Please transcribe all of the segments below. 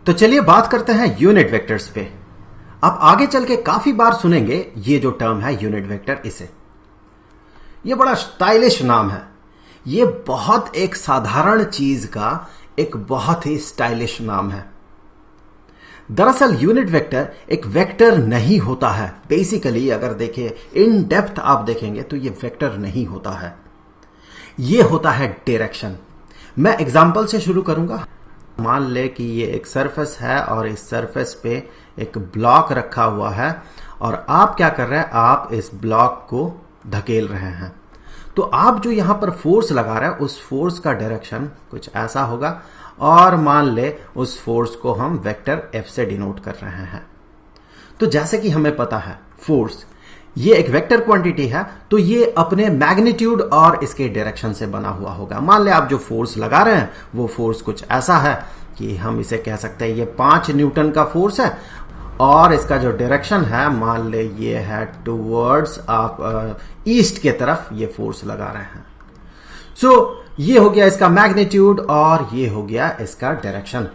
तो चलिए बात करते हैं यूनिट वेक्टर्स पे। आप आगे चल के काफी बार सुनेंगे ये जो टर्म है यूनिट वेक्टर, इसे ये बड़ा स्टाइलिश नाम है। ये बहुत एक साधारण चीज का एक बहुत ही स्टाइलिश नाम है। दरअसल यूनिट वेक्टर एक वेक्टर नहीं होता है। बेसिकली अगर देखें, इन डेप्थ आप देखेंगे तो ये वेक्टर नहीं होता है, ये होता है डायरेक्शन। मैं एग्जांपल से शुरू करूंगा। मान ले कि ये एक सरफेस है और इस सरफेस पे एक ब्लॉक रखा हुआ है और आप क्या कर रहे हैं, आप इस ब्लॉक को धकेल रहे हैं। तो आप जो यहां पर फोर्स लगा रहे हैं उस फोर्स का डायरेक्शन कुछ ऐसा होगा और मान ले उस फोर्स को हम वेक्टर F से डिनोट कर रहे हैं। तो जैसे कि हमें पता है फोर्स ये एक वेक्टर क्वांटिटी है, तो ये अपने मैग्नीट्यूड और इसके डायरेक्शन से बना हुआ होगा। मान ले आप जो फोर्स लगा रहे हैं वो फोर्स कुछ ऐसा है कि हम इसे कह सकते हैं ये 5 न्यूटन का फोर्स है और इसका जो डायरेक्शन है मान ले ये है टुवर्ड्स आप ईस्ट के तरफ ये फोर्स लगा रहे हैं। सो ये हो गया इसका मैग्नीट्यूड और ये हो गया इसका डायरेक्शन।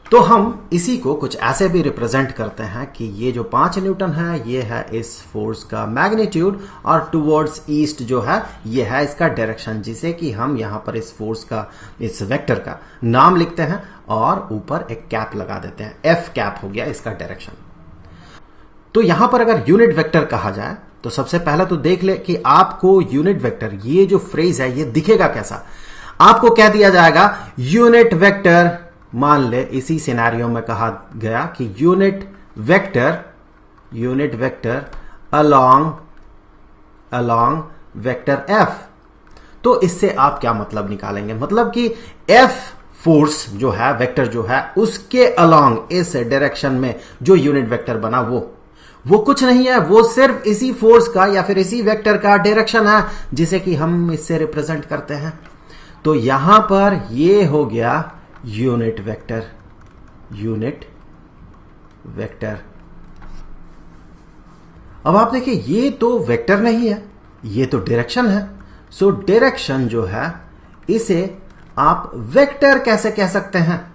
तो हम इसी को कुछ ऐसे भी रिप्रेजेंट करते हैं कि ये जो 5 न्यूटन है ये है इस फोर्स का मैग्नीट्यूड और टुवर्ड्स ईस्ट जो है ये है इसका डायरेक्शन, जिसे कि हम यहां पर इस फोर्स का, इस वेक्टर का नाम लिखते हैं और ऊपर एक कैप लगा देते हैं। F कैप हो गया इसका डायरेक्शन। तो यहां पर अगर यूनिट वेक्टर कहा जाए तो सबसे पहले तो देख ले कि आपको यूनिट वेक्टर ये जो फ्रेज है ये दिखेगा कैसा। आपको कह दिया जाएगा यूनिट वेक्टर, मान ले इसी सिनेरियो में कहा गया कि unit vector along vector F। तो इससे आप क्या मतलब निकालेंगे, मतलब कि F फोर्स जो है, वेक्टर जो है, उसके अलोंग इस डायरेक्शन में जो यूनिट वेक्टर बना वो कुछ नहीं है, वो सिर्फ इसी फोर्स का या फिर इसी वेक्टर का डायरेक्शन है जिसे कि हम इससे रिप्रेजेंट करते हैं। तो यहां पर ये हो गया यूनिट वेक्टर। अब आप देखिए ये तो वेक्टर नहीं है, ये तो डायरेक्शन है। सो डायरेक्शन जो है इसे आप वेक्टर कैसे कह सकते हैं।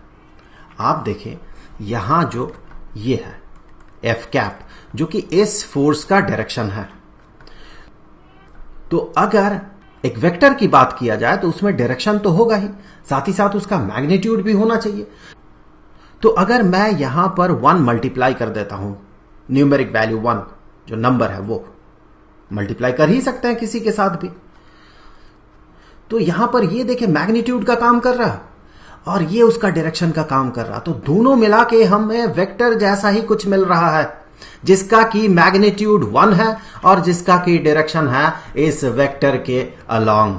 आप देखिए यहां जो ये है F कैप जो कि इस फोर्स का डायरेक्शन है। तो अगर एक वेक्टर की बात किया जाए तो उसमें डायरेक्शन तो होगा ही, साथ ही साथ उसका मैग्नीट्यूड भी होना चाहिए। तो अगर मैं यहां पर 1 मल्टीप्लाई कर देता हूं, न्यूमेरिक वैल्यू 1 जो नंबर है वो मल्टीप्लाई कर ही सकते हैं किसी के साथ भी। तो यहां पर ये देखिए मैग्नीट्यूड का काम कर रहा और ये उसका डायरेक्शन का काम कर रहा। तो दोनों मिला के हमें वेक्टर जैसा ही कुछ मिल रहा है, जिसका की मैग्नीट्यूड 1 है और जिसका की डायरेक्शन है इस वेक्टर के अलोंग।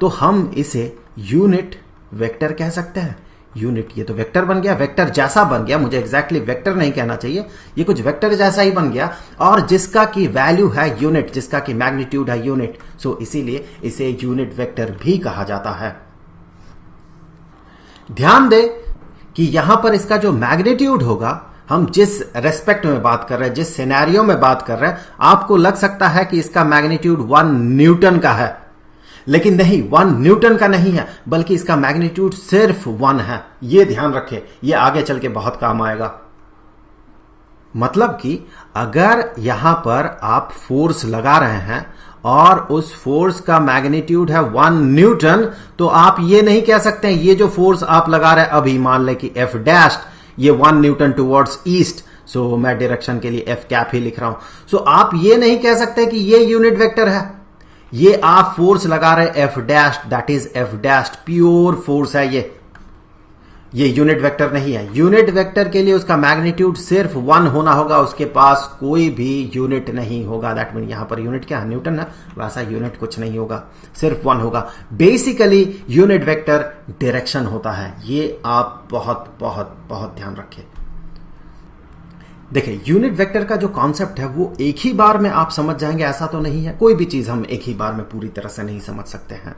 तो हम इसे यूनिट वेक्टर कह सकते हैं। यूनिट ये तो वेक्टर बन गया, वेक्टर जैसा बन गया, मुझे एग्जैक्टली वेक्टर नहीं कहना चाहिए, ये कुछ वेक्टर जैसा ही बन गया और जिसका की वैल्यू है यूनिट, जिसका की मैग्नीट्यूड है यूनिट। सो इसीलिए इसे यूनिट वेक्टर भी कहा जाता है। ध्यान दें कि यहां पर इसका जो मैग्नीट्यूड होगा, हम जिस रेस्पेक्ट में बात कर रहे हैं, जिस सिनेरियो में बात कर रहे हैं, आपको लग सकता है कि इसका मैग्नीट्यूड 1 न्यूटन का है, लेकिन नहीं, 1 न्यूटन का नहीं है, बल्कि इसका मैग्नीट्यूड सिर्फ 1 है। यह ध्यान रखें, यह आगे चल के बहुत काम आएगा। मतलब कि अगर यहां पर आप फोर्स लगा रहे हैं और उस फोर्स का मैग्नीट्यूड है 1 न्यूटन, तो आप ये नहीं कह सकते हैं ये जो फोर्स आप लगा रहे हैं अभी, मान लें कि F डैश ये 1 न्यूटन टुवर्ड्स ईस्ट, सो मैं डायरेक्शन के लिए F कैप ही लिख रहा हूं। सो आप ये नहीं कह सकते कि ये यूनिट वेक्टर है। ये आप फोर्स लगा रहे F dash, that is F dash pure force है ये यूनिट वेक्टर नहीं है। यूनिट वेक्टर के लिए उसका मैग्नीट्यूड सिर्फ 1 होना होगा, उसके पास कोई भी यूनिट नहीं होगा। दैट मीन यहां पर यूनिट क्या है, न्यूटन है, वैसा यूनिट कुछ नहीं होगा, सिर्फ 1 होगा। बेसिकली यूनिट वेक्टर डायरेक्शन होता है, ये आप बहुत बहुत बहुत ध्यान रखें। देखिए यूनिट वेक्टर का जो कॉन्सेप्ट है वो एक ही बार में आप समझ जाएंगे ऐसा तो नहीं है, कोई भी चीज हम एक ही बार में पूरी तरह से नहीं समझ सकते हैं।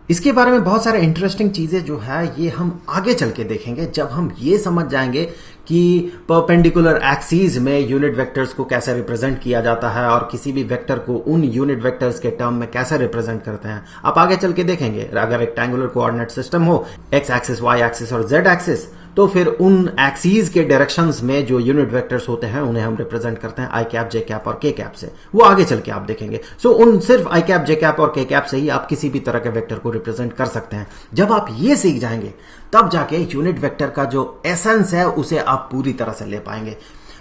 इसके बारे में बहुत सारे इंटरेस्टिंग चीजें जो है ये हम आगे चल के देखेंगे जब हम ये समझ जाएंगे कि परपेंडिकुलर एक्सीज में यूनिट वेक्टर्स को कैसे रिप्रेजेंट किया जाता है और किसी भी वेक्टर को उन यूनिट वेक्टर्स के टर्म में कैसे रिप्रेजेंट करते हैं। आप आगे चल के देखेंगे अगर रेक्टेंगुलर कोऑर्डिनेट सिस्टम हो, एक्स एक्सिस, वाई एक्सिस और जेड एक्सिस, तो फिर उन एक्सीज के डायरेक्शंस में जो यूनिट वेक्टर्स होते हैं उन्हें हम रिप्रेजेंट करते हैं आई कैप, जे कैप और के कैप से। वो आगे चल के आप देखेंगे। उन सिर्फ आई कैप, जे कैप और के कैप से ही आप किसी भी तरह के वेक्टर को रिप्रेजेंट कर सकते हैं। जब आप ये सीख जाएंगे तब जाके यूनिट वेक्टर का जो एसेंस है उसे आप पूरी तरह से ले पाएंगे।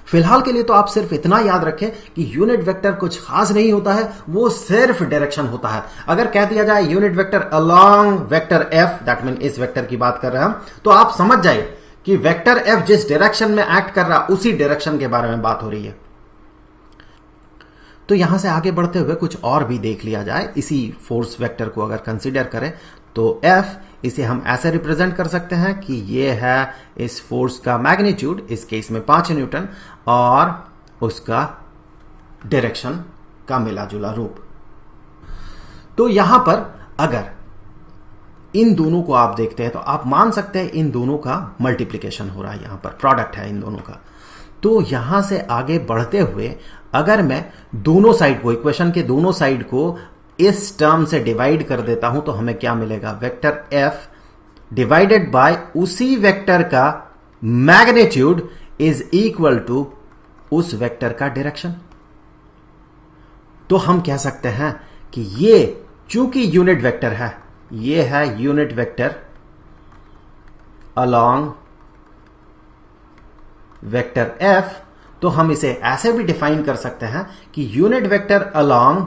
फिलहाल के लिए तो आप सिर्फ इतना याद रखें कि यूनिट वेक्टर कुछ खास नहीं होता है, वो सिर्फ डायरेक्शन होता है। अगर कह दिया जाए unit vector along vector F, that mean इस वेक्टर की बात कर रहे हैं हम, तो आप समझ जाइए कि वेक्टर एफ जिस डायरेक्शन में एक्ट कर रहा उसी डायरेक्शन के बारे में बात हो रही है। तो यहां से आगे बढ़ते हुए कुछ और भी देख लिया जाए। इसी फोर्स वेक्टर को अगर कंसीडर करें तो एफ, इसे हम ऐसे रिप्रेजेंट कर सकते हैं कि ये है इस फोर्स का मैग्नीट्यूड, इस केस में 5 न्यूटन, और उसका डायरेक्शन का मिला जुला रूप। तो यहां पर अगर इन दोनों को आप देखते हैं तो आप मान सकते हैं इन दोनों का मल्टीप्लिकेशन हो रहा है, यहां पर प्रोडक्ट है इन दोनों का। तो यहां से आगे बढ़ते हुए अगर मैं दोनों साइड को, इक्वेशन के दोनों साइड को इस टर्म से डिवाइड कर देता हूं तो हमें क्या मिलेगा, वेक्टर एफ डिवाइडेड बाय उसी वेक्टर का मैग्नीट्यूड इज इक्वल टू उस वेक्टर का डायरेक्शन। तो हम कह सकते हैं कि ये चूंकि यूनिट वेक्टर है, ये है unit vector along vector F, तो हम इसे ऐसे भी डिफाइन कर सकते हैं कि unit vector along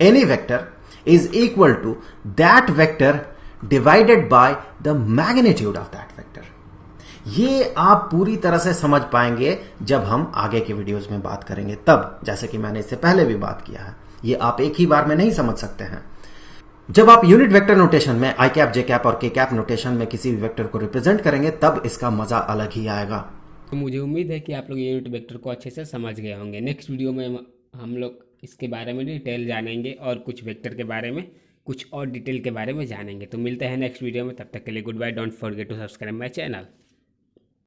any vector is equal to that vector divided by the magnitude of that vector. ये आप पूरी तरह से समझ पाएंगे जब हम आगे के वीडियोस में बात करेंगे तब, जैसे कि मैंने इससे पहले भी बात किया है। ये आप एक ही बार में नहीं समझ सकते हैं। जब आप यूनिट वेक्टर नोटेशन में आई कैप, जे कैप और के कैप नोटेशन में किसी भी वेक्टर को रिप्रेजेंट करेंगे तब इसका मजा अलग ही आएगा। तो मुझे उम्मीद है कि आप लोग यूनिट वेक्टर को अच्छे से समझ गए होंगे। नेक्स्ट वीडियो में हम लोग इसके बारे में डिटेल जानेंगे और कुछ वेक्टर के बारे में कुछ और डिटेल के बारे में जानेंगे। तो मिलते हैं नेक्स्ट वीडियो में, तब तक के लिए goodbye. Don't forget to subscribe my channel.